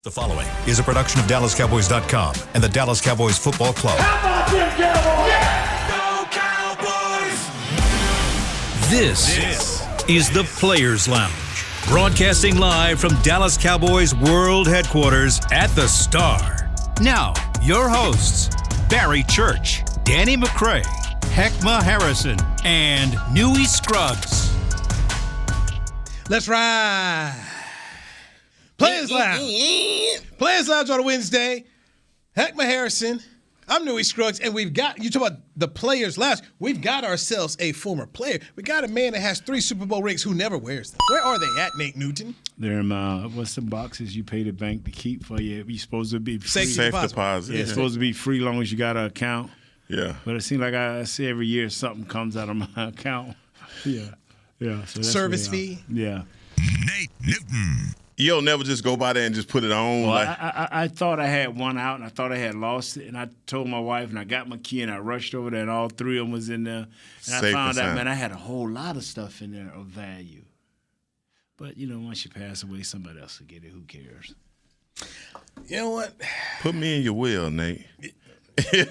The following is a production of DallasCowboys.com and the Dallas Cowboys Football Club. How about them Cowboys? Yeah! Go Cowboys! This is the Players Lounge, broadcasting live from Dallas Cowboys World Headquarters at the Star. Now, your hosts, Barry Church, Danny McCray, Heckma Harrison, and Newy Scruggs. Let's ride. Players Lounge. Players Lounge on a Wednesday. Heckma Harrison. I'm Newy Scruggs, and we've got, you talk about the Players Lounge, we've got ourselves a former player. We got a man that has 3 Super Bowl rings who never wears them. Where are they at, Nate Newton? They're in what's the boxes you pay the bank to keep for you? You're supposed to be free. Safe deposit. Yeah, it's supposed to be free long as you got an account. Yeah. But it seems like I see every year something comes out of my account. Yeah. So that's Service fee? Yeah. Nate Newton. You'll never just go by there and just put it on. Well, like I thought I had one out, and I thought I had lost it. And I told my wife, and I got my key, and I rushed over there, and all 3 of them was in there. And Safe I found out, percent. man, I had a whole lot of stuff in there of value. But, you know, once you pass away, somebody else will get it. Who cares? You know what? put me in your will, Nate. He's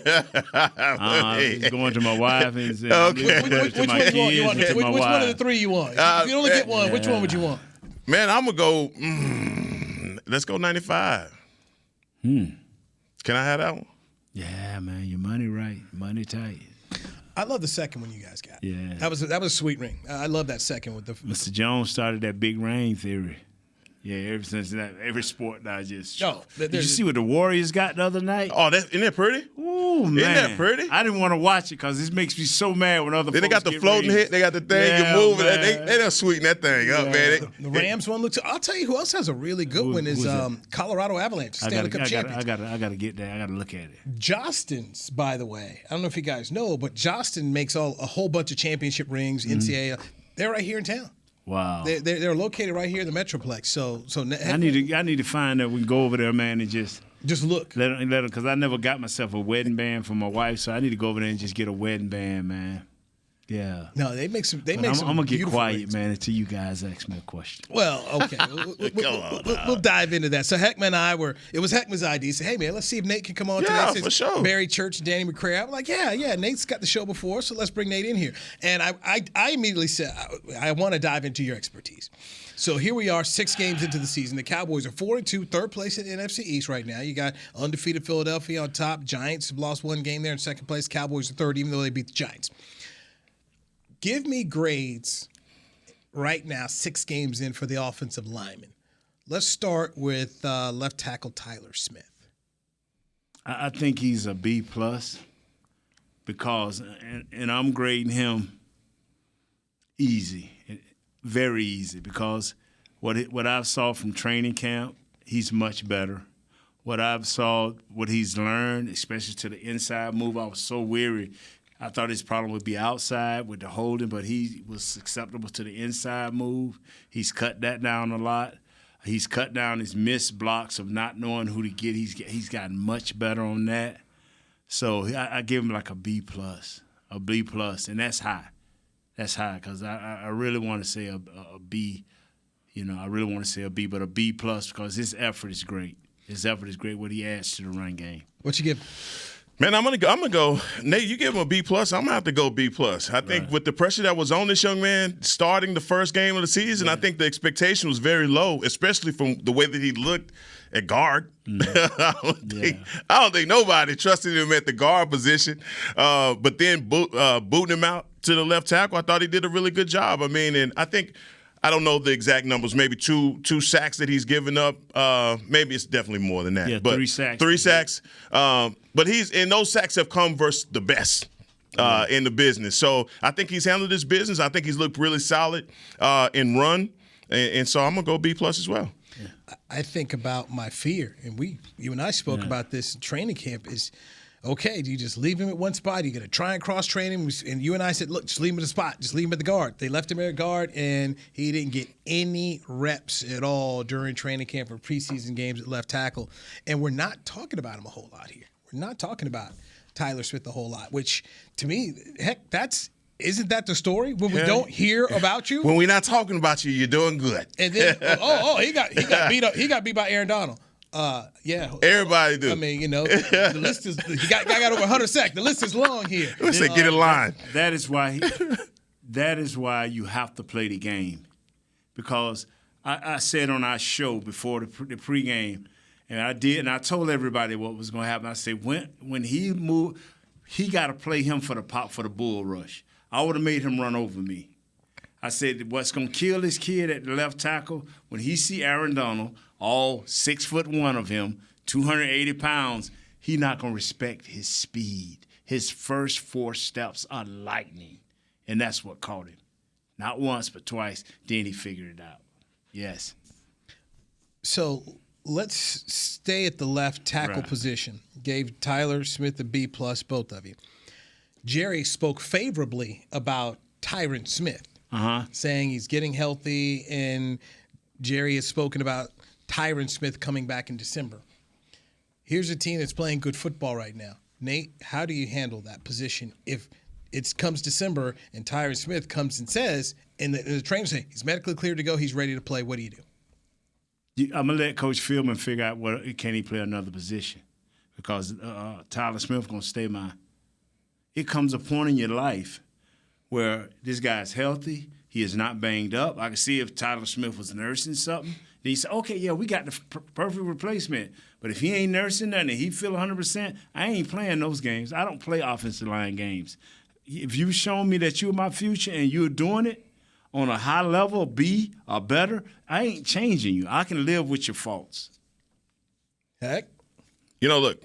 going to my wife and saying, Okay. Which one do you want? Which one of the 3 you want? If you only get one, which one would you want? Man, I'm going to go, let's go 95. Can I have that one? Yeah, man, your money right, money tight. I love the second one you guys got. Yeah. That was a sweet ring. I love that second with the Mr. Jones started that big rain theory. Yeah, ever since that, every sport now just. Oh, Did you see what the Warriors got the other night? Oh, isn't that pretty? Ooh, man. Isn't that pretty? I didn't want to watch it because this makes me so mad when other Then they folks got the get floating rings. hit. They got the thing. Yeah, You move it. man. They done sweeten that thing up, man. The Rams one looks. I'll tell you who else has a really good one is who's that? Colorado Avalanche, Stanley Cup champions. I gotta get that. I gotta look at it. Jostens, by the way, I don't know if you guys know, but Jostin makes a whole bunch of championship rings, NCAA. They're right here in town. Wow. They're located right here in the Metroplex. So I need to find that we can go over there, man, and just look. let them because I never got myself a wedding band for my wife, so I need to go over there and just get a wedding band, man. Yeah. No, they make some. I'm gonna get beautiful quiet, rings. man, until you guys ask me a question. Well, okay, we'll dive into that. So Heckman and I it was Heckman's idea. He said, "Hey man, let's see if Nate can come on Yeah, today." for sure. Barry Church and Danny McCray. I'm like, yeah, Nate's got the show before, so let's bring Nate in here. And I immediately said, I want to dive into your expertise. So here we are, 6 games into the season. The Cowboys are 4-2, third place in the NFC East right now. You got undefeated Philadelphia on top. Giants have lost 1 game there in second place. Cowboys are third, even though they beat the Giants. Give me grades right now, 6 games in for the offensive lineman. Let's start with left tackle Tyler Smith. I think he's a B+ because, and I'm grading him easy, very easy, because what I saw from training camp, he's much better. What he's learned, especially to the inside move, I was so weary. I thought his problem would be outside with the holding, but he was acceptable to the inside move. He's cut that down a lot. He's cut down his missed blocks of not knowing who to get. He's gotten much better on that. So I give him like a B+, and that's high. That's high because I really want to say a B. You know, I really want to say a B, but a B+ because his effort is great. His effort is great. What he adds to the run game. What you give? Man, I'm gonna go. Nate, you give him a B+. I'm gonna have to go B+. I think with the pressure that was on this young man starting the first game of the season, I think the expectation was very low, especially from the way that he looked at guard. I don't think nobody trusted him at the guard position. But then booting him out to the left tackle, I thought he did a really good job. I mean, and I think. I don't know the exact numbers. Maybe two sacks that he's given up. Maybe it's definitely more than that. Yeah, but 3 sacks. 3 sacks. But those sacks have come versus the best in the business. So I think he's handled his business. I think he's looked really solid in run, and so I'm gonna go B+ as well. Yeah. I think about my fear, and you and I spoke about this in training camp. Is okay, do you just leave him at one spot? You're going to try and cross-train him? And you and I said, look, just leave him at the spot. Just leave him at the guard. They left him at guard, and he didn't get any reps at all during training camp or preseason games at left tackle. And we're not talking about him a whole lot here. We're not talking about Tyler Smith a whole lot, which to me, heck, isn't that the story? When we don't hear about you? When we're not talking about you, you're doing good. And then, he got beat up. He got beat by Aaron Donald. Yeah. Everybody do. I mean, the list is. He got over 100 sacks. The list is long here. Let's say get in line. That is why you have to play the game, because I said on our show before the pregame, and I told everybody what was going to happen. I said when he moved, he got to play him for the bull rush. I would have made him run over me. I said what's going to kill this kid at the left tackle when he see Aaron Donald, all 6'1" of him, 280 pounds, he not going to respect his speed. His first 4 steps are lightning. And that's what caught him. Not once, but twice. Then he figured it out. Yes. So let's stay at the left tackle position. Gave Tyler Smith a B+, both of you. Jerry spoke favorably about Tyron Smith, saying he's getting healthy, and Jerry has spoken about Tyron Smith coming back in December. Here's a team that's playing good football right now. Nate, how do you handle that position if it comes December and Tyron Smith comes and says, and the trainer say he's medically cleared to go, he's ready to play? What do you do? I'm gonna let Coach Philman figure out can he play another position, because Tyler Smith gonna stay mine. It comes a point in your life where this guy's healthy, he is not banged up. I can see if Tyler Smith was nursing something, then he said, okay, yeah, we got the perfect replacement. But if he ain't nursing nothing and he feel 100%, I ain't playing those games. I don't play offensive line games. If you've shown me that you're my future and you're doing it on a high level, B or better, I ain't changing you. I can live with your faults. Heck. Look,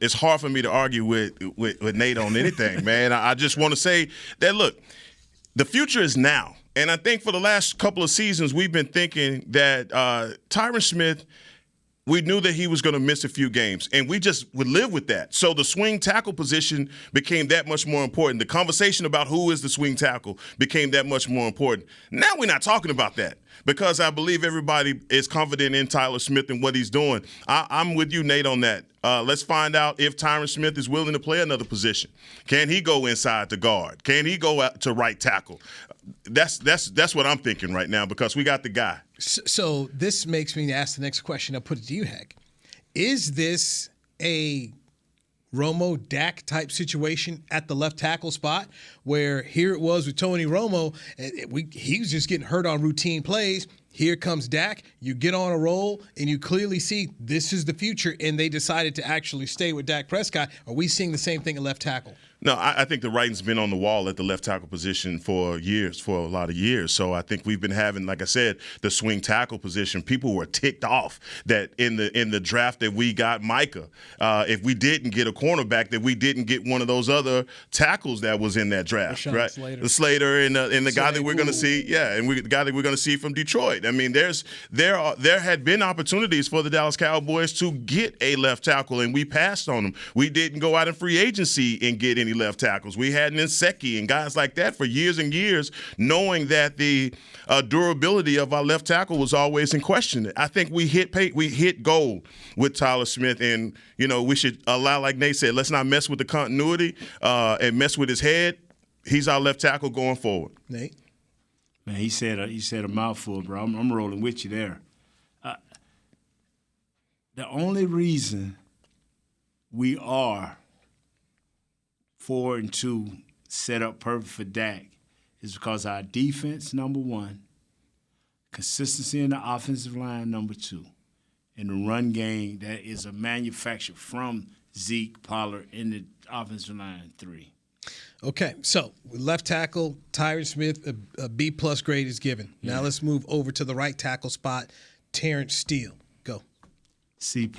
it's hard for me to argue with Nate on anything, man. I just want to say that, look, the future is now. And I think for the last couple of seasons, we've been thinking that Tyron Smith, we knew that he was going to miss a few games, and we just would live with that. So the swing tackle position became that much more important. The conversation about who is the swing tackle became that much more important. Now we're not talking about that, because I believe everybody is confident in Tyler Smith and what he's doing. I'm with you, Nate, on that. Let's find out if Tyron Smith is willing to play another position. Can he go inside to guard? Can he go out to right tackle? That's what I'm thinking right now, because we got the guy. So this makes me ask the next question. I'll put it to you, Heck. Is this a Romo Dak type situation at the left tackle spot, where here it was with Tony Romo, he was just getting hurt on routine plays. Here comes Dak, you get on a roll, and you clearly see this is the future, and they decided to actually stay with Dak Prescott. Are we seeing the same thing at left tackle? No, I think the writing's been on the wall at the left tackle position for a lot of years. So I think we've been having, like I said, the swing tackle position. People were ticked off that in the draft that we got Micah. If we didn't get a cornerback, that we didn't get one of those other tackles that was in that draft, right? The Slater and the guy that we're going to see, the guy that we're going to see from Detroit. I mean, there had been opportunities for the Dallas Cowboys to get a left tackle, and we passed on them. We didn't go out in free agency and get any left tackles. We had Nseki and guys like that for years and years, knowing that the durability of our left tackle was always in question. I think we hit gold with Tyler Smith, and we should allow, like Nate said, let's not mess with the continuity and mess with his head. He's our left tackle going forward. Nate, man, he said a mouthful, bro. I'm rolling with you there. The only reason we are 4-2 set up perfect for Dak is because our defense, number one, consistency in the offensive line, number two, and the run game that is a manufacture from Zeke, Pollard, in the offensive line, 3. Okay, so left tackle, Tyron Smith, a B+ grade is given. Yeah. Now let's move over to the right tackle spot, Terrence Steele. Go. C+.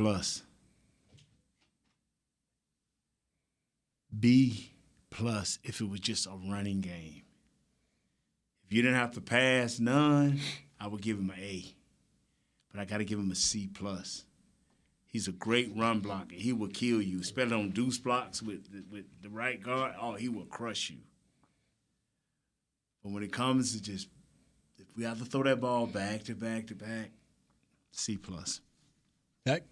B+ if it was just a running game. If you didn't have to pass none, I would give him an A. But I got to give him a C+. He's a great run blocker. He will kill you, especially on deuce blocks with the right guard. Oh, he will crush you. But when it comes to just, if we have to throw that ball back to back to back, C+. Heck.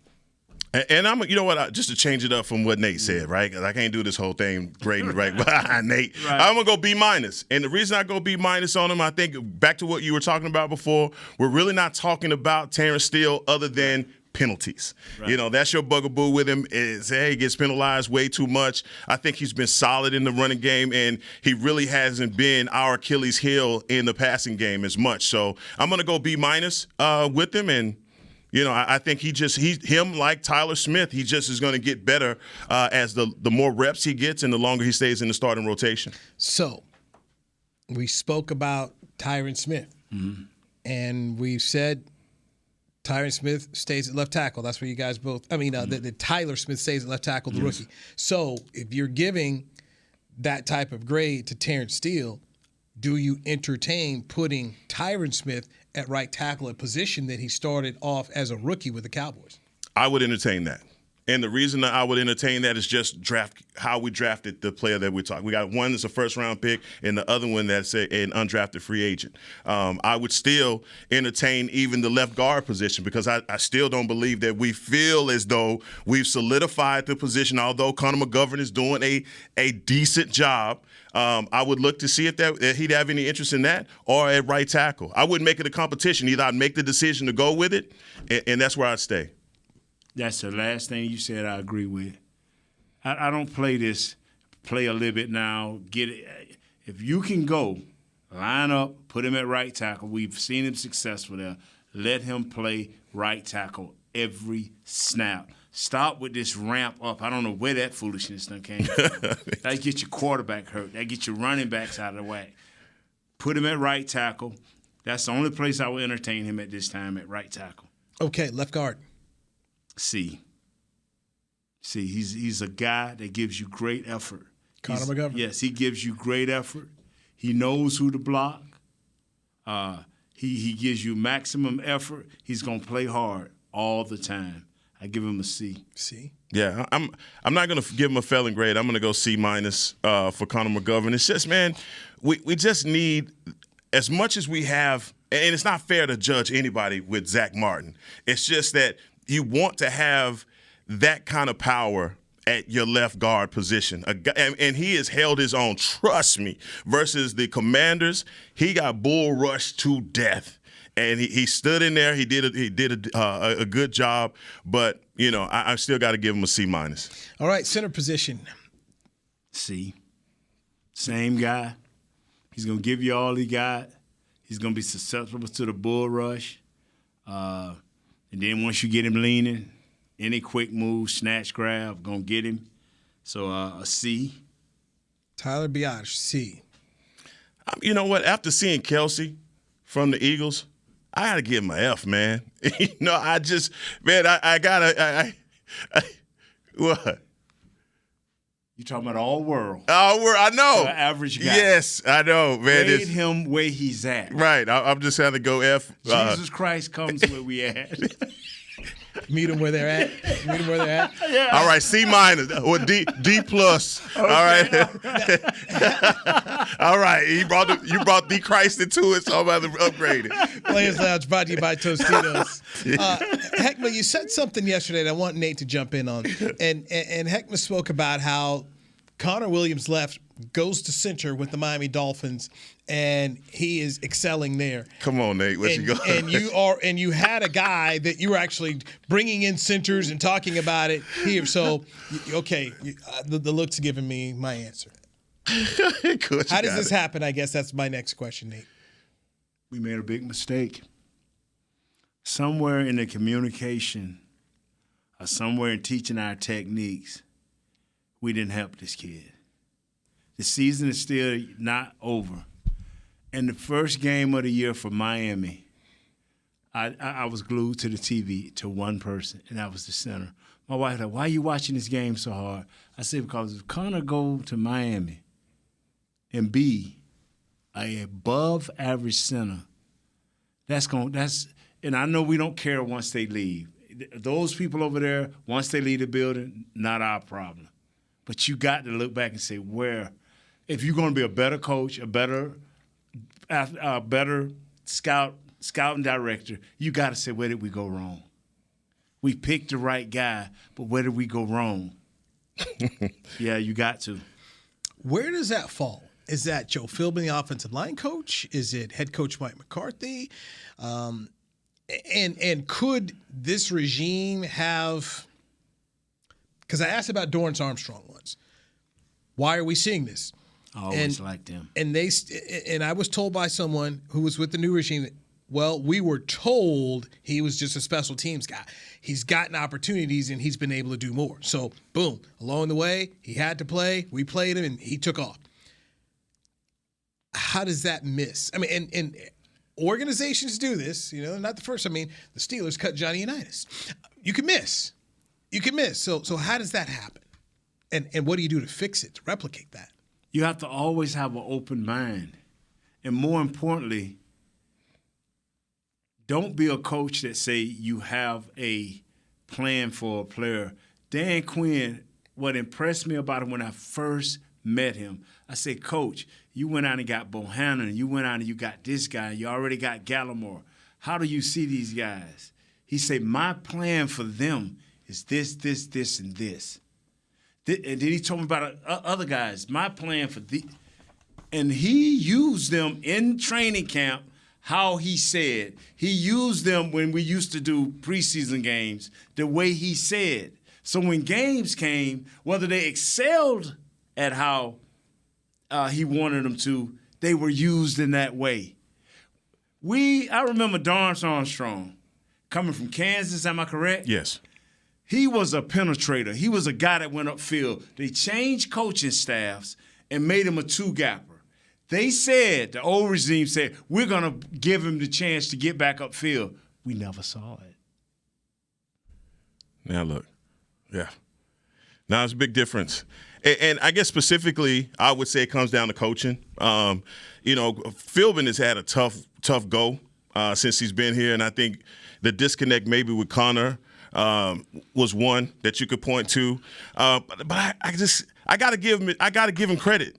And I'm, just to change it up from what Nate said, right? Because I can't do this whole thing grading right behind Nate. Right. I'm going to go B-. And the reason I go B- on him, I think back to what you were talking about before, we're really not talking about Terrence Steele other than penalties. Right. That's your bugaboo with him is, hey, he gets penalized way too much. I think he's been solid in the running game, and he really hasn't been our Achilles heel in the passing game as much. So I'm going to go B- with him, and I think him like Tyler Smith, he just is going to get better as the more reps he gets and the longer he stays in the starting rotation. So we spoke about Tyron Smith, and we said Tyron Smith stays at left tackle. That's where you guys both – that Tyler Smith stays at left tackle, the rookie. So if you're giving that type of grade to Terrence Steele, do you entertain putting Tyron Smith at right tackle, a position that he started off as a rookie with the Cowboys? I would entertain that. And the reason that I would entertain that is just how we drafted the player that we're talking. We got one that's a first-round pick and the other one that's an undrafted free agent. I would still entertain even the left guard position because I still don't believe that we feel as though we've solidified the position, although Connor McGovern is doing a decent job. I would look to see if he'd have any interest in that or at right tackle. I wouldn't make it a competition. Either I'd make the decision to go with it, and that's where I'd stay. That's the last thing you said I agree with. I don't play a little bit now, get it. If you can go, line up, put him at right tackle. We've seen him successful there. Let him play right tackle every snap. Stop with this ramp up. I don't know where that foolishness done came from. That get your quarterback hurt. That get your running backs out of the whack. Put him at right tackle. That's the only place I will entertain him at this time, at right tackle. Okay, left guard. See, he's a guy that gives you great effort. Connor McGovern. Yes, he gives you great effort. He knows who to block. He gives you maximum effort. He's going to play hard all the time. I give him a C. C? Yeah, I'm not going to give him a failing grade. I'm going to go C- for Connor McGovern. It's just, man, we just need, as much as we have, and it's not fair to judge anybody with Zach Martin. It's just that you want to have that kind of power at your left guard position. And he has held his own, trust me, versus the Commanders. He got bull rushed to death. And he stood in there. He did a good job. But, I still got to give him a C-. All right, center position. C. Same guy. He's going to give you all he got. He's going to be susceptible to the bull rush. And then once you get him leaning, any quick move, snatch, grab, going to get him. So a C. Tyler Biadasz, C. You know what? After seeing Kelsey from the Eagles, I got to give him an F, man. I got to – what? You talking about all world. All world, I know. Average guy. Yes, I know, man. Grade him where he's at. Right. I'm just having to go F. Jesus Christ comes where we at. Meet them where they're at. Yeah. All right, C- or D+. Okay. All right. All right. You brought D Christ into it, so I'm about to upgrade it. Players Lounge brought to you by Tostitos. Heckma, you said something yesterday that I want Nate to jump in on. And Heckma spoke about how Connor Williams left, goes to center with the Miami Dolphins, and he is excelling there. Come on, Nate, where's you go? And you had a guy that you were actually bringing in centers and talking about it here. So, okay, the look's giving me my answer. How does this happen? I guess that's my next question, Nate. We made a big mistake. Somewhere in the communication or somewhere in teaching our techniques, we didn't help this kid. The season is still not over. And the first game of the year for Miami, I was glued to the TV to one person, and that was the center. My wife was like, why are you watching this game so hard? I said, because if Connor go to Miami and be an above-average center, and I know we don't care once they leave. Those people over there, once they leave the building, not our problem. But you got to look back and say, if you're going to be a better coach, a better scouting director, you got to say, where did we go wrong? We picked the right guy, but where did we go wrong? Yeah, you got to. Where does that fall? Is that Joe Philbin, the offensive line coach? Is it head coach Mike McCarthy? And could this regime have? Because I asked about Dorrance Armstrong once. Why are we seeing this? I always liked him. And I was told by someone who was with the new regime that, well, we were told he was just a special teams guy. He's gotten opportunities and he's been able to do more. So, boom, along the way, he had to play. We played him and he took off. How does that miss? I mean, and organizations do this, not the first. I mean, the Steelers cut Johnny Unitas. You can miss. So how does that happen? And what do you do to fix it, to replicate that? You have to always have an open mind. And more importantly, don't be a coach that say you have a plan for a player. Dan Quinn, what impressed me about him when I first met him, I said, Coach, you went out and got Bohannon, you went out and you got this guy, you already got Gallimore. How do you see these guys? He said, my plan for them is this, this, this, and this. And then he told me about other guys. My plan for and he used them in training camp. How he said he used them when we used to do preseason games. The way he said. So when games came, whether they excelled at how he wanted them to, they were used in that way. I remember Dorrance Armstrong coming from Kansas. Am I correct? Yes. He was a penetrator. He was a guy that went upfield. They changed coaching staffs and made him a two-gapper. They said, the old regime said, we're going to give him the chance to get back upfield. We never saw it. Now, look. Yeah. Now, it's a big difference. And I guess specifically, I would say it comes down to coaching. Philbin has had a tough go since he's been here, and I think the disconnect maybe with Connor was one that you could point to. But I got to give him credit,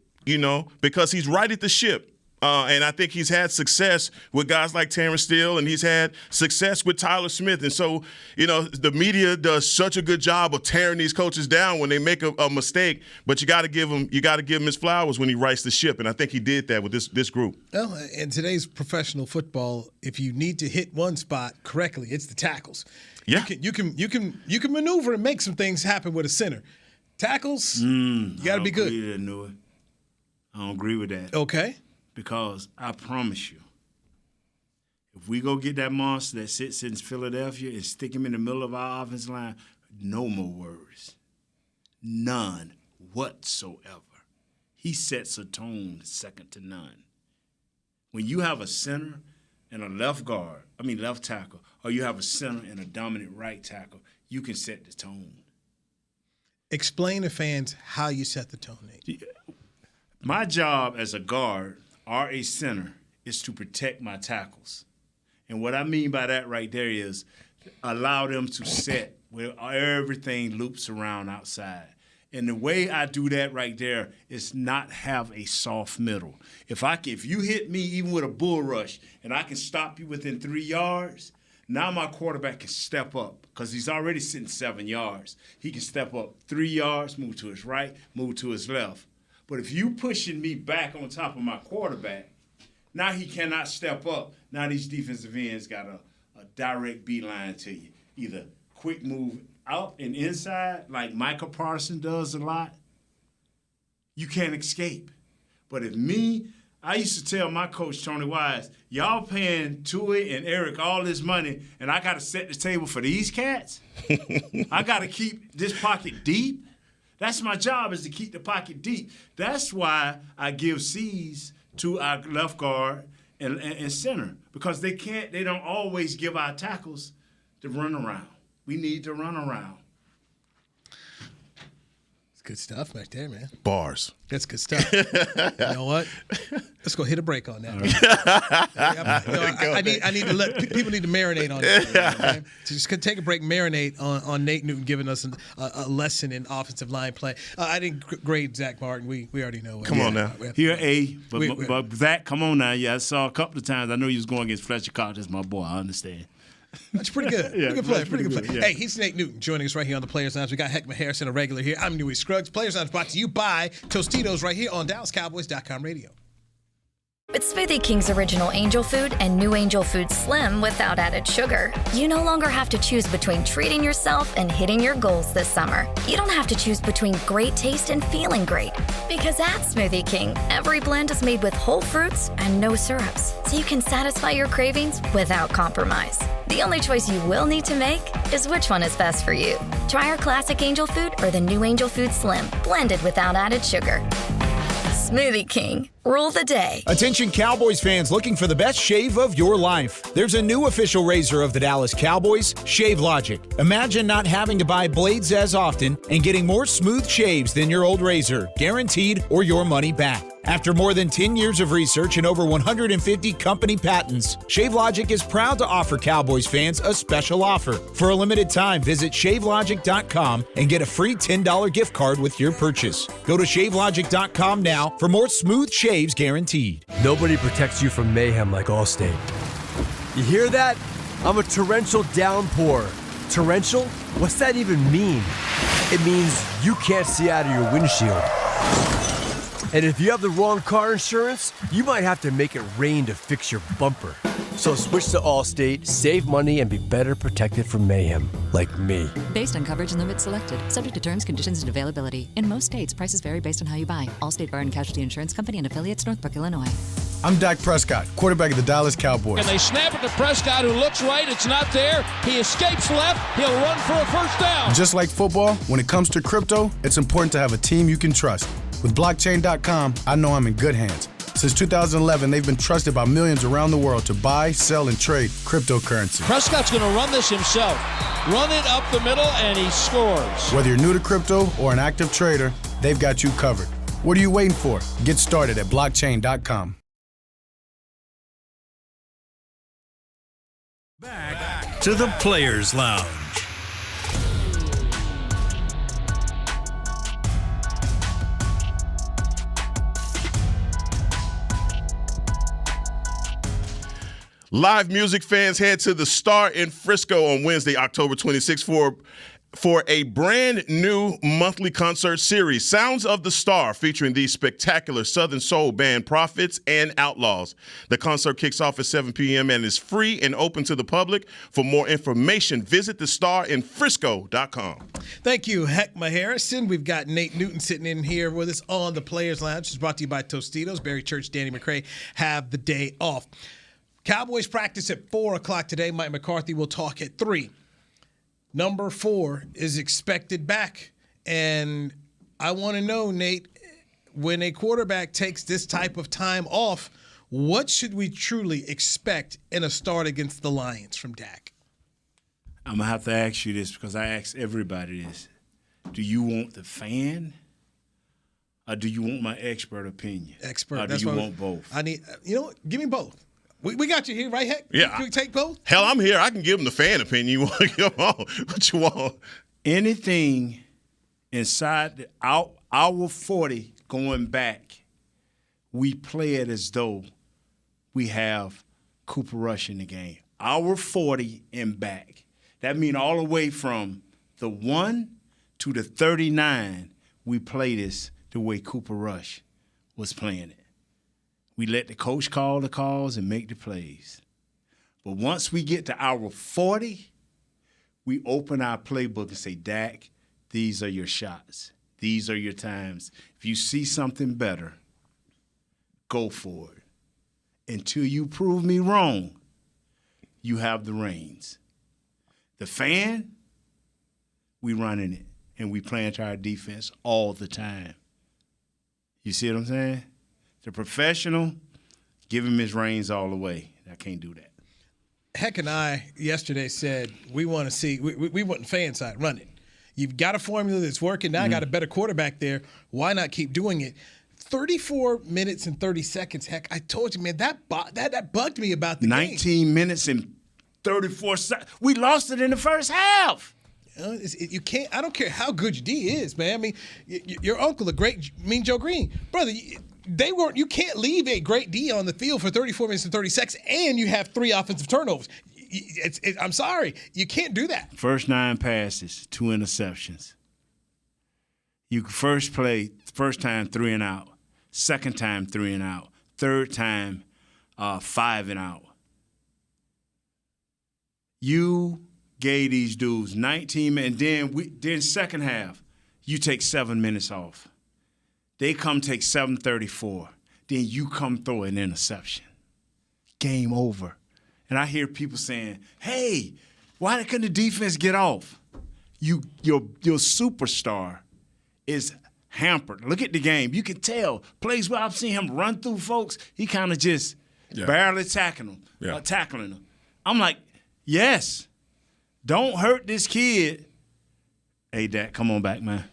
because he's righted the ship. And I think he's had success with guys like Terrence Steele, and he's had success with Tyler Smith. And so, the media does such a good job of tearing these coaches down when they make a mistake. But you got to give him his flowers when he rights the ship, and I think he did that with this group. Well, in today's professional football, if you need to hit one spot correctly, it's the tackles. Yeah, you can maneuver and make some things happen with a center. Tackles, you got to be good. I don't agree with that. Okay. Because I promise you, if we go get that monster that sits in Philadelphia and stick him in the middle of our offensive line, no more worries. None whatsoever. He sets a tone second to none. When you have a center and a left tackle, or you have a center and a dominant right tackle, you can set the tone. Explain to fans how you set the tone, Nate. My job as a guard or a center is to protect my tackles. And what I mean by that right there is allow them to set where everything loops around outside. And the way I do that right there is not have a soft middle. If you hit me even with a bull rush and I can stop you within 3 yards, now my quarterback can step up because he's already sitting 7 yards. He can step up 3 yards, move to his right, move to his left. But if you pushing me back on top of my quarterback, now he cannot step up. Now these defensive ends got a direct beeline to you. Either quick move out and inside, like Michael Parsons does a lot, you can't escape. But I used to tell my coach, Tony Wise, y'all paying Tui and Eric all this money, and I got to set the table for these cats? I got to keep this pocket deep? That's my job, is to keep the pocket deep. That's why I give C's to our left guard and center, because they don't always give our tackles the run around. We need to run around. It's good stuff back there, man. Bars. That's good stuff. You know what? Let's go hit a break on that. Right. I need to let people need to marinate on that. Right? So just take a break, marinate on Nate Newton giving us a lesson in offensive line play. I didn't grade Zach Martin. We already know. Come on now. Here, but Zach, come on now. Yeah, I saw a couple of times. I know you was going against Fletcher Cox. That's my boy. I understand. That's pretty good. Yeah, pretty good play. Yeah. Hey, he's Nate Newton joining us right here on the Players Lounge. We got Heckman Harrison, a regular here. I'm Newey Scruggs. Players Lounge brought to you by Tostitos right here on DallasCowboys.com radio. With Smoothie King's original Angel Food and new Angel Food Slim without added sugar, you no longer have to choose between treating yourself and hitting your goals this summer. You don't have to choose between great taste and feeling great. Because at Smoothie King, every blend is made with whole fruits and no syrups, so you can satisfy your cravings without compromise. The only choice you will need to make is which one is best for you. Try our classic Angel Food or the new Angel Food Slim, blended without added sugar. Smoothie King. Rule the day. Attention Cowboys fans looking for the best shave of your life. There's a new official razor of the Dallas Cowboys, Shave Logic. Imagine not having to buy blades as often and getting more smooth shaves than your old razor, guaranteed or your money back. After more than 10 years of research and over 150 company patents, Shave Logic is proud to offer Cowboys fans a special offer. For a limited time, visit shavelogic.com and get a free $10 gift card with your purchase. Go to shavelogic.com now for more smooth shaves guaranteed. Nobody protects you from mayhem like Allstate. You hear that? I'm a torrential downpour. Torrential? What's that even mean? It means you can't see out of your windshield. And if you have the wrong car insurance, you might have to make it rain to fix your bumper. So switch to Allstate, save money, and be better protected from mayhem, like me. Based on coverage and limits selected, subject to terms, conditions, and availability. In most states, prices vary based on how you buy. Allstate Bar and Casualty Insurance Company and affiliates, Northbrook, Illinois. I'm Dak Prescott, quarterback of the Dallas Cowboys. And they snap it to Prescott, who looks right. It's not there. He escapes left. He'll run for a first down. Just like football, when it comes to crypto, it's important to have a team you can trust. With blockchain.com, I know I'm in good hands. Since 2011, they've been trusted by millions around the world to buy, sell, and trade cryptocurrency. Prescott's going to run this himself. Run it up the middle, and he scores. Whether you're new to crypto or an active trader, they've got you covered. What are you waiting for? Get started at blockchain.com. Back to the Players Lounge. Live music fans, head to the Star in Frisco on Wednesday, October 26th for a brand new monthly concert series, Sounds of the Star, featuring the spectacular Southern Soul band Prophets and Outlaws. The concert kicks off at 7 p.m. and is free and open to the public. For more information, visit thestarinfrisco.com. Thank you, Heckma Harrison. We've got Nate Newton sitting in here with us on the Players Lounge. It's brought to you by Tostitos. Barry Church, Danny McCray have the day off. Cowboys practice at 4 o'clock today. Mike McCarthy will talk at 3. Number 4 is expected back. And I want to know, Nate, when a quarterback takes this type of time off, what should we truly expect in a start against the Lions from Dak? I'm going to have to ask you this because I ask everybody this. Do you want the fan or do you want my expert opinion? Expert. Or do you want both? I need, give me both. We got you here, right, Heck? Yeah. Can we take both? Hell, I'm here. I can give them the fan opinion. You want to give them all? What you want? Anything inside our 40 going back, we play it as though we have Cooper Rush in the game. Our 40 and back. That means all the way from the 1 to the 39, we play this the way Cooper Rush was playing it. We let the coach call the calls and make the plays. But once we get to our 40, we open our playbook and say, Dak, these are your shots. These are your times. If you see something better, go for it. Until you prove me wrong, you have the reins. The fan, we running it, and we playing to our defense all the time. You see what I'm saying? The professional, give him his reins all the way. I can't do that. Heck and I yesterday said we want to see, we want the fan side run it. You've got a formula that's working. Now I got a better quarterback there. Why not keep doing it? 34 minutes and 30 seconds. Heck, I told you, man, that bugged me about the 19 minutes and 34 seconds. We lost it in the first half. You can't. I don't care how good your D is, man. I mean, your uncle, the great Mean Joe Green, brother. They weren't. You can't leave a great D on the field for 34 minutes and 30 seconds, and you have 3 offensive turnovers. I'm sorry, you can't do that. First 9 passes, 2 interceptions. You first time 3 and out, second time 3 and out, third time, 5 and out. You gave these dudes 19 minutes, and then second half, you take 7 minutes off. They come take 7:34. Then you come throw an interception. Game over. And I hear people saying, hey, why couldn't the defense get off? Your superstar is hampered. Look at the game. You can tell. Plays where I've seen him run through folks, he kind of just barely tackling them. I'm like, yes, don't hurt this kid. Hey, Dak, come on back, man.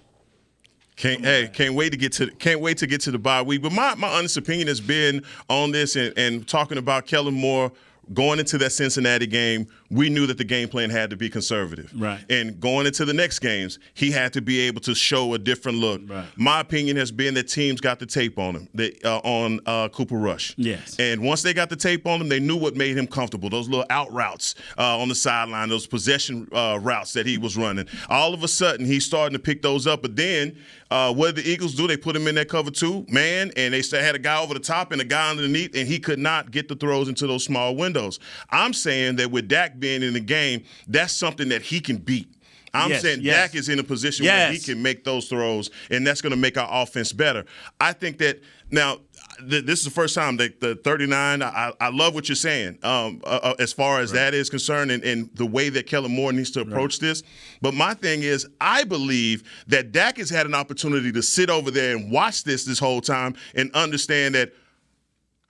Can't wait to get to the bye week. But my honest opinion has been on this and talking about Kellen Moore going into that Cincinnati game. We knew that the game plan had to be conservative. Right. And going into the next games, he had to be able to show a different look. Right. My opinion has been that teams got the tape on him, on Cooper Rush. Yes. And once they got the tape on him, they knew what made him comfortable. Those little out routes on the sideline, those possession routes that he was running. All of a sudden, he's starting to pick those up. But then what did the Eagles do? They put him in that cover 2, man, and they had a guy over the top and a guy underneath, and he could not get the throws into those small windows. I'm saying that with Dak being in the game, that's something that he can beat. I'm saying Dak is in a position where he can make those throws, and that's going to make our offense better. I think that now this is the first time that the 39, I love what you're saying as far as that is concerned and the way that Kellen Moore needs to approach this. But my thing is, I believe that Dak has had an opportunity to sit over there and watch this whole time and understand that,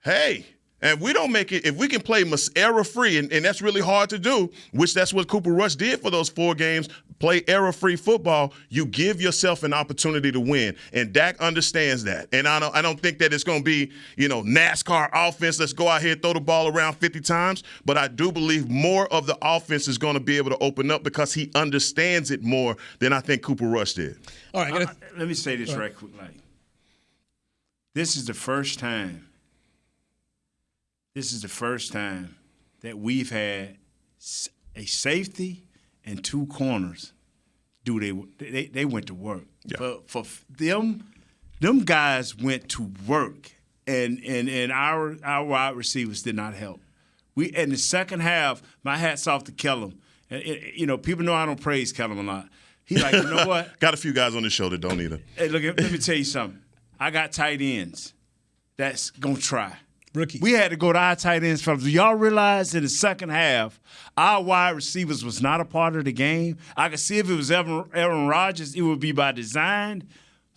hey, and if we don't make it, if we can play error-free, and that's really hard to do, which that's what Cooper Rush did for those 4 games, play error-free football, you give yourself an opportunity to win. And Dak understands that. And I don't think that it's going to be, NASCAR offense, let's go out here and throw the ball around 50 times. But I do believe more of the offense is going to be able to open up because he understands it more than I think Cooper Rush did. All right. Let me say this right quick. This is the first time that we've had a safety and 2 corners they went to work. Yeah. For them guys went to work, and our wide receivers did not help. We in the second half, my hat's off to Kellum. People know I don't praise Kellum a lot. He's like, you know what? Got a few guys on the show that don't either. Hey, look, let me tell you something. I got tight ends that's gonna try. Rookies. We had to go to our tight ends, fellas. Do y'all realize in the second half, our wide receivers was not a part of the game? I could see if it was Aaron Rodgers, it would be by design.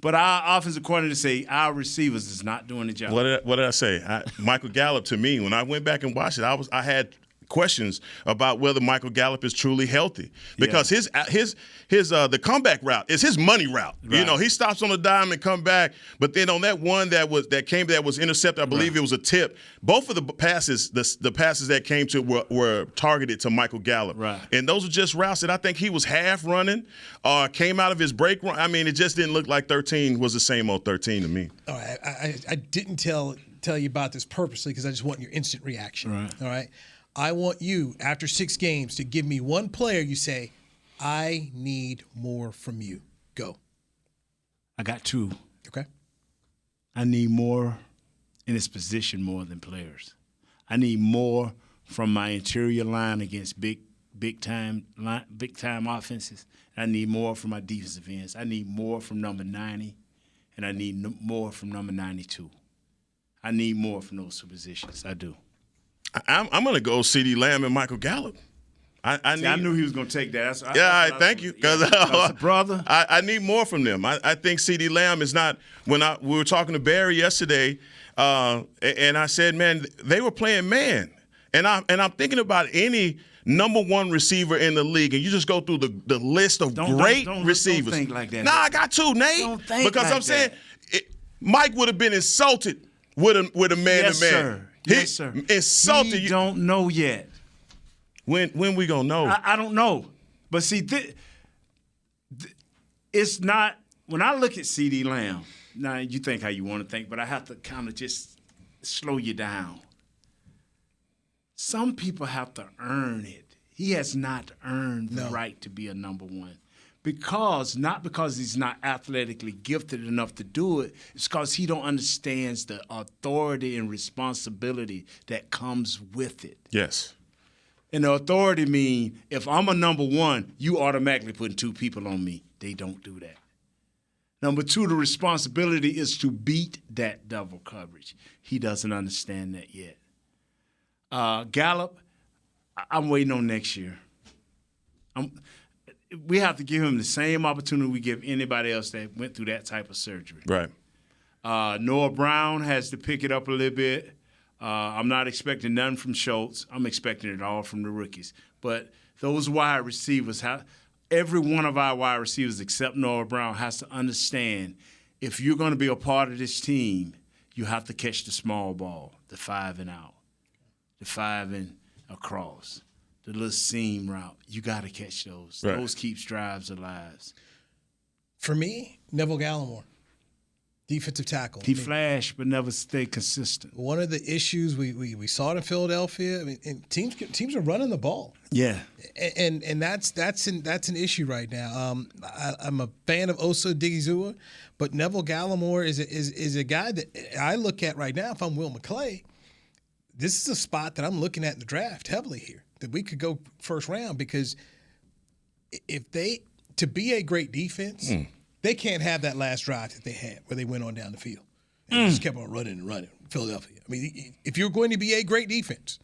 But our offensive coordinator say our receivers is not doing the job. What did I say? Michael Gallup, to me, when I went back and watched it, I had questions about whether Michael Gallup is truly healthy because his the comeback route is his money route. Right. He stops on the dime and come back, but then on that one that was intercepted, I believe it was a tip. Both of the passes, the passes that came to were targeted to Michael Gallup, right. And those are just routes that I think he was half running, came out of his break run. I mean, it just didn't look like 13 was the same old 13 to me. All right, I didn't tell you about this purposely because I just want your instant reaction. Right. All right. I want you, after 6 games, to give me one player you say, I need more from you. Go. I got 2. Okay. I need more in his position more than players. I need more from my interior line against big time offenses. I need more from my defensive ends. I need more from number 90, and I need more from number 92. I need more from those 2 positions. I do. I'm going to go CeeDee Lamb and Michael Gallup. I knew he was going to take that. Thank you. Because brother, I need more from them. I think CeeDee Lamb is not. We were talking to Barry yesterday, and I said, man, they were playing man, and I'm thinking about any number 1 receiver in the league, and you just go through the list of great receivers. Don't think like that. Nah, I got 2, Nate. Don't think because like I'm saying Mike would have been insulted with a man-to-man. Sir. Yes, sir. Insulted. We don't know yet. When we gonna know? I don't know. But see, it's not. When I look at CeeDee Lamb, now you think how you want to think, but I have to kind of just slow you down. Some people have to earn it. He has not earned the right to be a number 1. Not because he's not athletically gifted enough to do it. It's because he don't understand the authority and responsibility that comes with it. Yes. And the authority mean if I'm a number one, you automatically putting 2 people on me. They don't do that. Number 2, the responsibility is to beat that double coverage. He doesn't understand that yet. Gallup, I'm waiting on next year. We have to give him the same opportunity we give anybody else that went through that type of surgery. Right. Noah Brown has to pick it up a little bit. I'm not expecting none from Schultz. I'm expecting it all from the rookies. But those wide receivers, every one of our wide receivers except Noah Brown has to understand if you're going to be a part of this team, you have to catch the small ball, the 5 and out, the 5 and across, the little seam route. You got to catch those. Right. Those keeps drives alive. For me, Neville Gallimore, defensive tackle. He flashed but never stayed consistent. One of the issues we saw it in Philadelphia, and teams are running the ball. Yeah. And that's an issue right now. I'm a fan of Osa Digizua, but Neville Gallimore is a guy that I look at right now. If I'm Will McClay, this is a spot that I'm looking at in the draft heavily here, that we could go first round, because to be a great defense, they can't have that last drive that they had where they went on down the field and just kept on running and running. Philadelphia. I mean, if you're going to be a great defense,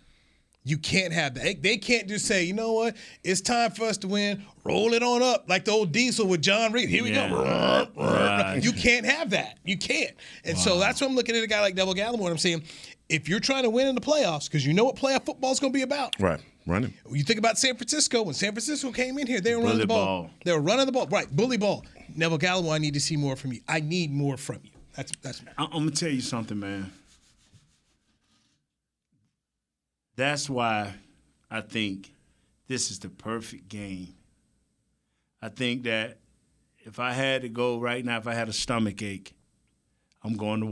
you can't have that. They can't just say, you know what, it's time for us to win, roll it on up, like the old Diesel with John Reed. Here we go. Right. You can't have that. You can't. And so that's why I'm looking at a guy like Neville Gallimore, and I'm saying, if you're trying to win in the playoffs, because you know what playoff football is going to be about. Right. Running. You think about San Francisco. When San Francisco came in here, they were running the ball. They were running the ball. Right, bully ball. Neville Gallimore, I need to see more from you. I need more from you. That's. I'm going to tell you something, man. That's why I think this is the perfect game. I think that if I had to go right now, if I had a stomach ache, I'm going to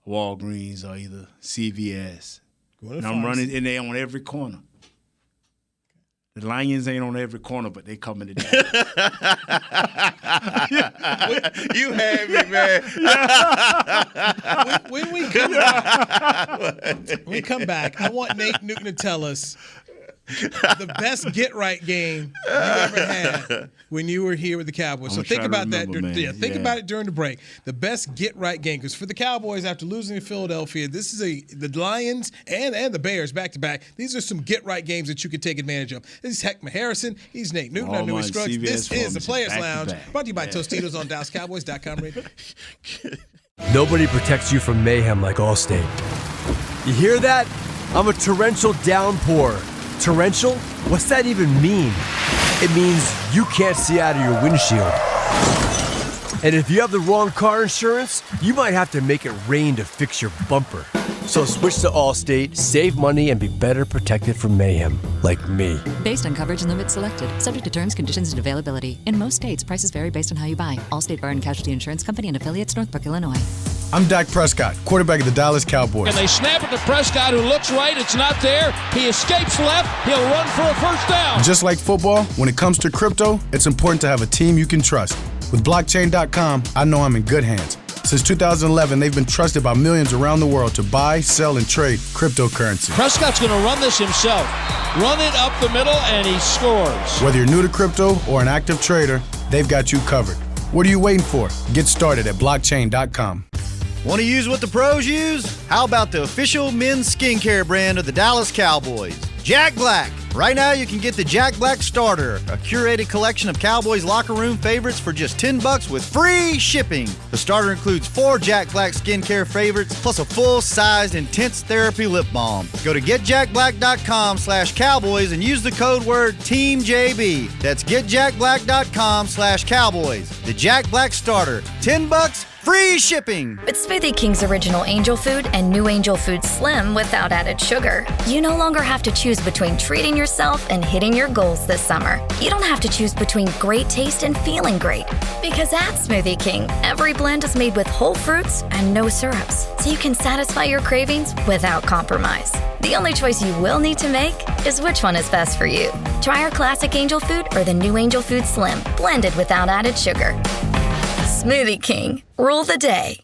Walgreens or either CVS. And I'm running, and they on every corner. The Lions ain't on every corner, but they coming today. You had me, man. When we come back, I want Nate Newton to tell us the best get-right game you ever had when you were here with the Cowboys. So think about that. Think about it during the break. The best get-right game, because for the Cowboys, after losing to Philadelphia, this is the Lions and the Bears back-to-back. These are some get-right games that you can take advantage of. This is Heckman Harrison. He's Nate Newton. I'm Louis Scruggs. This is the Players Lounge, brought to you by Tostitos on DallasCowboys.com radio. Nobody protects you from mayhem like Allstate. You hear that? I'm a torrential downpour. Torrential? What's that even mean? It means you can't see out of your windshield. And if you have the wrong car insurance, you might have to make it rain to fix your bumper. So switch to Allstate, save money, and be better protected from mayhem, like me. Based on coverage and limits selected, subject to terms, conditions, and availability. In most states, prices vary based on how you buy. Allstate Bar and Casualty Insurance Company and affiliates, Northbrook, Illinois. I'm Dak Prescott, quarterback of the Dallas Cowboys. And they snap it to Prescott, who looks right. It's not there. He escapes left. He'll run for a first down. Just like football, when it comes to crypto, it's important to have a team you can trust. With blockchain.com, I know I'm in good hands. Since 2011, they've been trusted by millions around the world to buy, sell, and trade cryptocurrency. Prescott's going to run this himself. Run it up the middle, and he scores. Whether you're new to crypto or an active trader, they've got you covered. What are you waiting for? Get started at blockchain.com. Want to use what the pros use? How about the official men's skincare brand of the Dallas Cowboys, Jack Black? Right now, you can get the Jack Black Starter, a curated collection of Cowboys locker room favorites for just $10 with free shipping. The starter includes 4 Jack Black skincare favorites, plus a full-sized intense therapy lip balm. Go to getjackblack.com/Cowboys and use the code word TEAMJB. That's getjackblack.com/Cowboys. The Jack Black Starter, $10, free shipping. With Smoothie King's original Angel Food and new Angel Food Slim without added sugar, you no longer have to choose between treating yourself yourself and hitting your goals this summer. You don't have to choose between great taste and feeling great. Because at Smoothie King, every blend is made with whole fruits and no syrups, so you can satisfy your cravings without compromise. The only choice you will need to make is which one is best for you. Try our classic Angel Food or the new Angel Food Slim, blended without added sugar. Smoothie King, rule the day.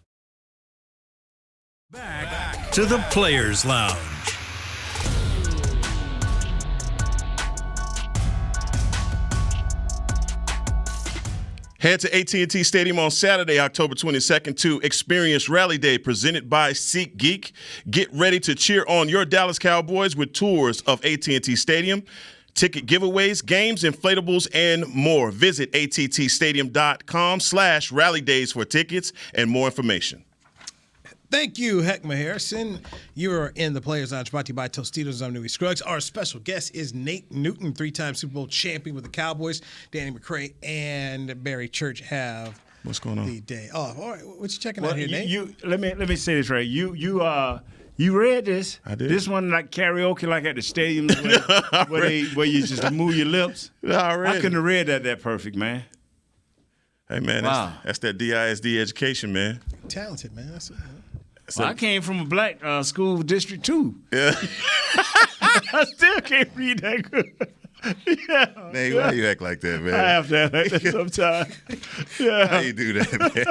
Back to the Players Lounge. Head to AT&T Stadium on Saturday, October 22nd to experience Rally Day presented by SeatGeek. Get ready to cheer on your Dallas Cowboys with tours of AT&T Stadium, ticket giveaways, games, inflatables, and more. Visit attstadium.com/rallydays for tickets and more information. Thank you, Heckma Harrison. You're in the Players Lounge, brought to you by Tostitos. I'm Newey Scruggs. Our special guest is Nate Newton, three-time Super Bowl champion with the Cowboys. Danny McCray and Barry Church have What's going on? The day. Oh, all right. What you checking out here, Nate? Let me say this right. You read this? I did. This one like karaoke, like at the stadiums where you just move your lips. I couldn't have read that perfect, man. Hey man, Wow. that's that DISD education, man. Talented, man. Well, I came from a black school district too. Yeah. I still can't read that good. Yeah. Nate, why you act like that, man? I have to act like that sometimes. Yeah. How you do that, man?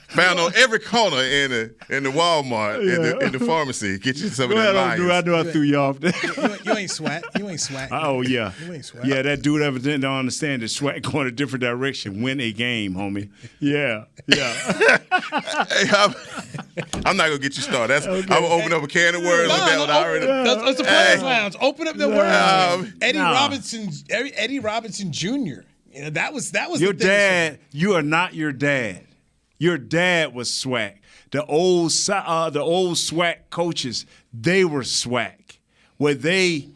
Found on every corner in the Walmart, in the pharmacy. Get you some of that I know I threw you off there. You ain't swag. You ain't swag. Oh, yeah. You ain't swag. Yeah, that dude evidently don't understand that swag going a different direction. Win a game, homie. Yeah. Hey, I'm not going to get you started. I'm going to open up a can of worms with that one already. That's the Players Lounge. Open up the worms. Eddie Robinson Jr. You know, that was your dad. You are not your dad. Your dad was swag. The old swag coaches, they were swag. Where they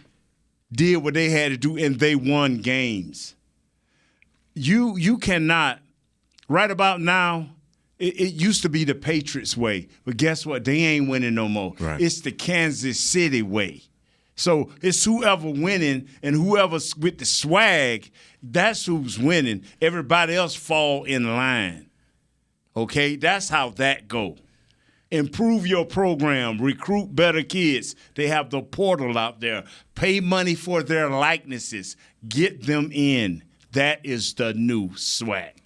did what they had to do and they won games. You cannot. Right about now, it used to be the Patriots way, but guess what? They ain't winning no more. Right. It's the Kansas City way. So it's whoever winning and whoever's with the swag, that's who's winning. Everybody else fall in line. Okay? That's how that go. Improve your program. Recruit better kids. They have the portal out there. Pay money for their likenesses. Get them in. That is the new swag.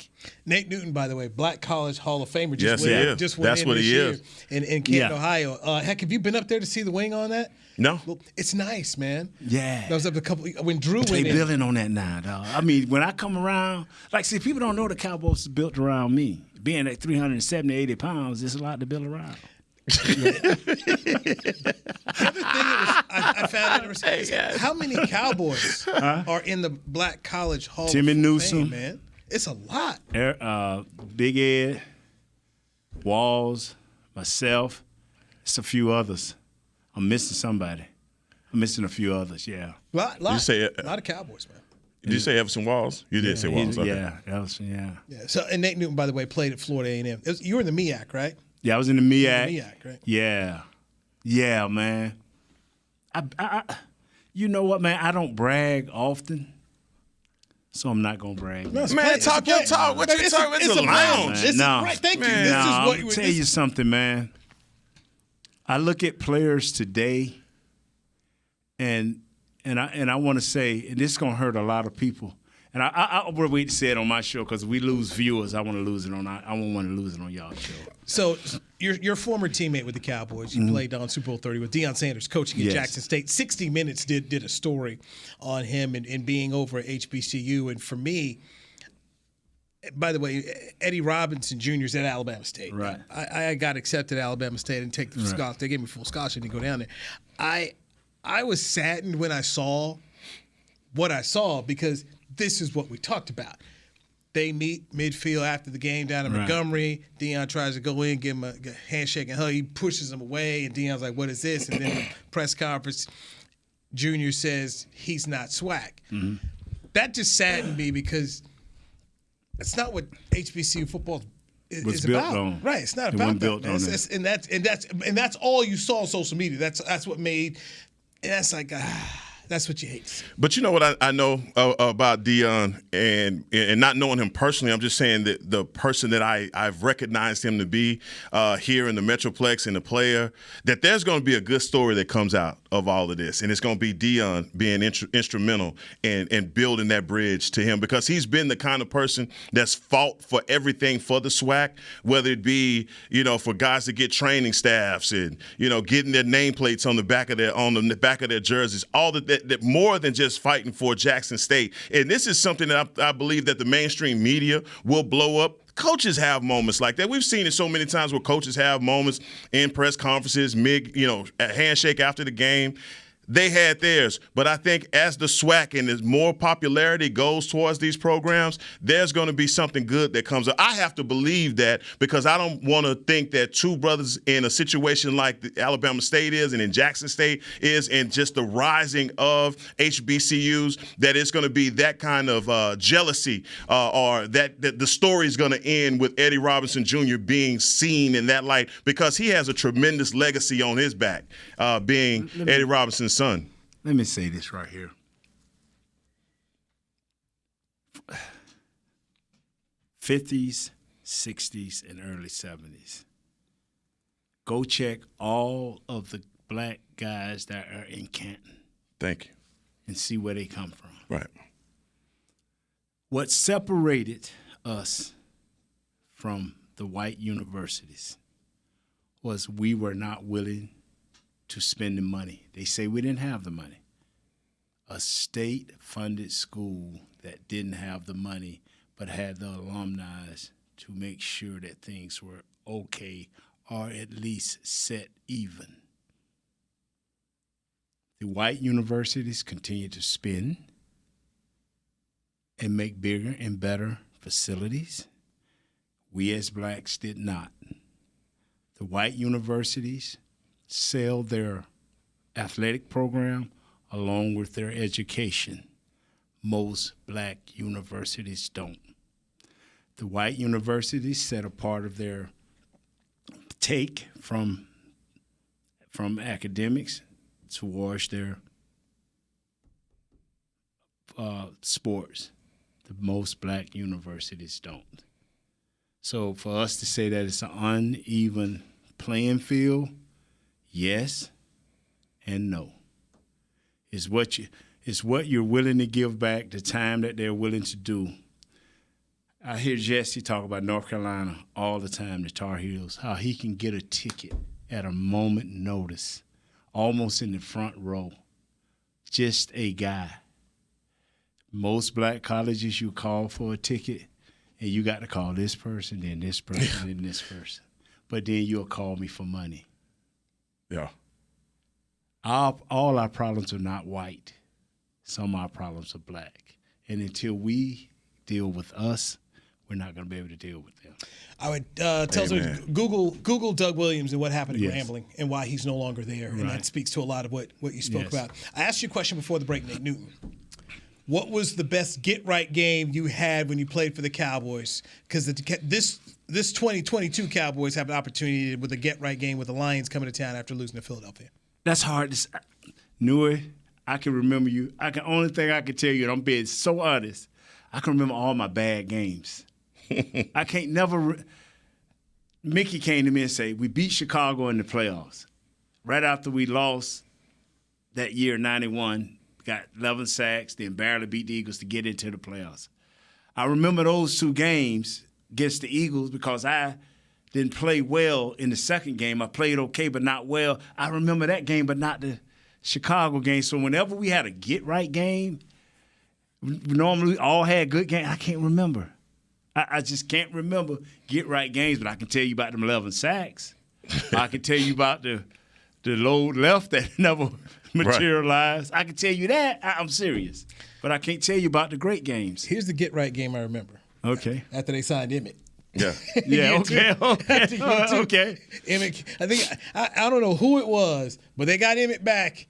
Nate Newton, by the way, Black College Hall of Famer. Yes, he is. That's what he is. In Canton, Ohio. Heck, have you been up there to see the wing on that? No. Well, it's nice, man. Yeah. That was up a couple when Drew They went in. building on that now, dog. I mean, when I come around, see, people don't know the Cowboys is built around me. Being at 370, 80 pounds, there's a lot to build around. The other thing I found interesting is how many Cowboys are in the Black College Hall Timmy of Newsom. Fame, man? It's a lot. Big Ed, Walls, myself, it's a few others. I'm missing somebody. I'm missing a few others, yeah. A lot of Cowboys, man. Did you say Everson Walls? You did say Walls. Okay. Yeah, Everson, yeah. So, and Nate Newton, by the way, played at Florida A&M. You were in the MEAC, right? Yeah, I was in the MEAC. Right? Yeah. Yeah, man. I you know what, man? I don't brag often, so I'm not going to brag. Man, talk your talk. What you talking? It's a lounge. Thank you. Man, this is what I'm tell you something, man. I look at players today, and I want to say, and this is going to hurt a lot of people. And I would wait to say it on my show because we lose viewers. I want to lose it on. I won't want to lose it on y'all's show. So your former teammate with the Cowboys, you played on Super Bowl 30 with Deion Sanders coaching at Jackson State. 60 Minutes did a story on him and being over at HBCU. And for me, by the way, Eddie Robinson Jr. is at Alabama State. Right. I got accepted at Alabama State and take the scholarship. They gave me full scholarship to go down there. I was saddened when I saw what I saw because this is what we talked about. They meet midfield after the game down in Montgomery. Deion tries to go in, give him a handshake and hug. He pushes him away, and Deion's like, what is this? And then the press conference, Junior says he's not swag. Mm-hmm. That just saddened me because that's not what HBCU football is about. On. Right, it's not about that. And that's all you saw on social media. That's what made, and that's like, That's what you hate to see. But you know what I know about Deion, and not knowing him personally, I'm just saying that the person that I've recognized him to be here in the Metroplex and the player, that there's going to be a good story that comes out of all of this. And it's going to be Deion being instrumental in building that bridge to him, because he's been the kind of person that's fought for everything for the SWAC, whether it be, for guys to get training staffs and, getting their nameplates on the back of their jerseys, all that more than just fighting for Jackson State. And this is something that I believe that the mainstream media will blow up. Coaches have moments like that. We've seen it so many times where coaches have moments in press conferences, a handshake after the game. They had theirs. But I think as the SWAC and as more popularity goes towards these programs, there's going to be something good that comes up. I have to believe that, because I don't want to think that two brothers in a situation like Alabama State is and in Jackson State is, and just the rising of HBCUs, that it's going to be that kind of jealousy or that the story is going to end with Eddie Robinson Jr. being seen in that light, because he has a tremendous legacy on his back, being Eddie Robinson's son. Let me say this right here. 50s, 60s, and early 70s. Go check all of the black guys that are in Canton. Thank you. And see where they come from. Right. What separated us from the white universities was we were not willing to spend the money. They say we didn't have the money. A state-funded school that didn't have the money but had the alumni to make sure that things were okay or at least set even. The white universities continue to spend and make bigger and better facilities. We as blacks did not. The white universities sell their athletic program along with their education. Most black universities don't. The white universities set a part of their take from academics towards their sports. The most black universities don't. So for us to say that it's an uneven playing field, yes and no. It's what you're willing to give back, the time that they're willing to do. I hear Jesse talk about North Carolina all the time, the Tar Heels, how he can get a ticket at a moment notice, almost in the front row. Just a guy. Most black colleges, you call for a ticket, and you got to call this person, then this person, then this person. But then you'll call me for money. Yeah. All our problems are not white. Some of our problems are black. And until we deal with us, we're not going to be able to deal with them. I would tell someone, Google Doug Williams and what happened at Grambling and why he's no longer there. Right. And that speaks to a lot of what you spoke about. I asked you a question before the break, Nate Newton. What was the best get-right game you had when you played for the Cowboys? Because this 2022 Cowboys have an opportunity with a get-right game with the Lions coming to town after losing to Philadelphia. That's hard. Nui, I can remember you. Only thing I can tell you, and I'm being so honest, I can remember all my bad games. I can't never. Mickey came to me and said, we beat Chicago in the playoffs. Right after we lost that year, 91, got 11 sacks, then barely beat the Eagles to get into the playoffs. I remember those two games against the Eagles because I didn't play well in the second game. I played okay, but not well. I remember that game, but not the Chicago game. So whenever we had a get-right game, we normally all had good games. I can't remember. I just can't remember get-right games, but I can tell you about them 11 sacks. I can tell you about the load left that never materialized. Right. I can tell you that. I'm serious. But I can't tell you about the great games. Here's the get-right game I remember. Okay. After they signed Emmett. Yeah. Yeah, okay. Okay. Emmett, I don't know who it was, but they got Emmett back,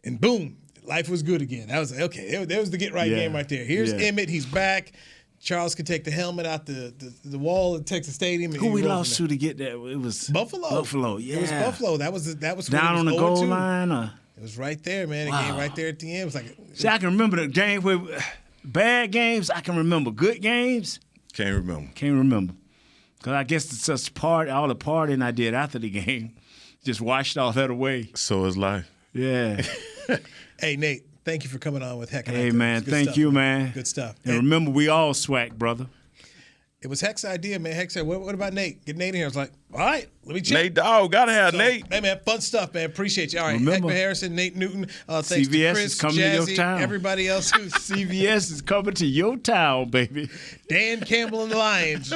and boom, life was good again. I was like, okay, there was the get-right game right there. Here's Emmett. He's back. Charles could take the helmet out the wall at Texas Stadium. Who we lost to get that? It was Buffalo. Buffalo, yeah. It was Buffalo. That was down on the goal line. It was right there, man. The game right there at the end. It was like. See, I can remember the game where bad games. I can remember good games. Can't remember. Can't remember. Because I guess it's just all the partying I did after the game just washed all that away. So is life. Yeah. Hey, Nate, thank you for coming on with Heck. Hey, man, thank you, man. Good stuff. And remember, we all swag, brother. It was Heck's idea, man. Heck said, what about Nate? Get Nate in here. I was like, all right, let me check. Nate Dogg, gotta have Nate. Hey, man, fun stuff, man. Appreciate you. All right, Heckman Harrison, Nate Newton. Thanks CVS to Chris, is coming Jazzy, to your town. Everybody else who's CVS is coming to your town, baby. Dan Campbell and the Lions.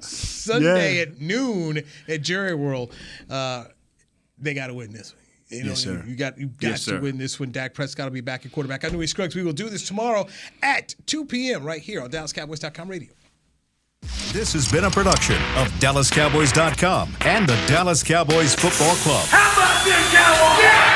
Sunday at noon at Jerry World. They got to win this one. Yes, sir. You got to win this one. Dak Prescott will be back at quarterback. I'm Louis Scruggs. We will do this tomorrow at 2 p.m. right here on DallasCowboys.com radio. This has been a production of DallasCowboys.com and the Dallas Cowboys Football Club. How about this, Cowboys? Yeah!